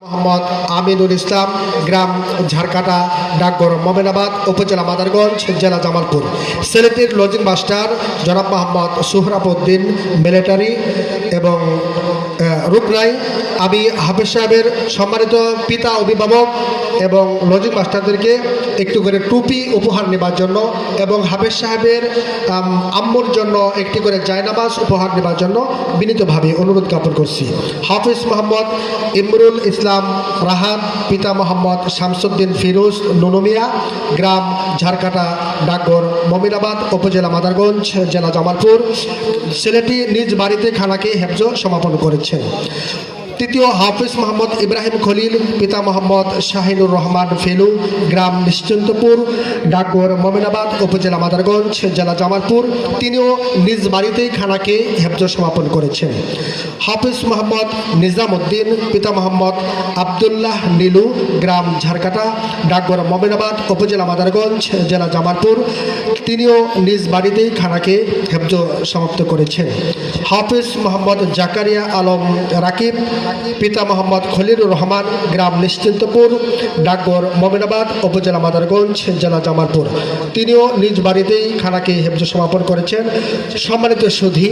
মোহাম্মদ আমিনুল ইসলাম, গ্রাম ঝাড়কাটা, ডাকঘর মোমেনাবাদ, উপজেলা মাদারগঞ্জ, জেলা জামালপুর। ছেলেটির লজিং মাস্টার জনাব মোহাম্মদ সুহরাবউদ্দিন মিলিটারি এবং রূপনাই। আমি হাফেজ সাহেবের সম্মানিত পিতা অভিভাবক এবং লজিং মাস্টারদেরকে একটু করে টুপি উপহার নেবার জন্য এবং হাফেজ সাহেবের আম্মুর জন্য একটি করে জায়নামাজ উপহার নেবার জন্য বিনীতভাবে অনুরোধ জ্ঞাপন করছি। হাফেজ মোহাম্মদ ইমরুল ইসলাম রাহাত, পিতা মোহাম্মদ শামসুদ্দিন ফিরোজ নুনুমিয়া, গ্রাম ঝাড়কাটা, ডাকঘর মোমিনাবাদ, উপজেলা মাদারগঞ্জ, জেলা জামালপুর। ছেলেটি নিজ বাড়িতে খানাকে হেফজ সমাপন করেছেন। তৃতীয়, হাফিজ মোহাম্মদ ইব্রাহিম খলিল, পিতা মোহাম্মদ শাহিনুর রহমান ফেলু, গ্রাম নিশ্চিন্তপুর, ডাকঘর মোমিনাবাদ, উপজেলা মাদারগঞ্জ, জেলা জামালপুর। তিনিও নিজ বাড়িতেই খানাকে হেফজ সমাপন করেছেন। হাফিজ মোহাম্মদ নিজামউদ্দিন, পিতা মোহাম্মদ আবদুল্লাহ নীলু, গ্রাম ঝাড়কাটা, ডাকঘর মোমিনাবাদ, উপজেলা মাদারগঞ্জ, জেলা জামালপুর। তিনিও নিজ বাড়িতেই খানাকে হেফজ সমাপ্ত করেছেন। হাফিজ মোহাম্মদ জাকারিয়া আলম রাকিব, পিতা মোহাম্মদ খলিলুর রহমান, গ্রাম নিশ্চিন্তপুর, ডাকঘর মোমিনাবাদ, উপজেলা মাদারগঞ্জ, জেলা জামালপুর। তিনিও নিজ বাড়িতেই খানাকে হেফজ সমাপন করেছেন। সম্মানিত সুধী,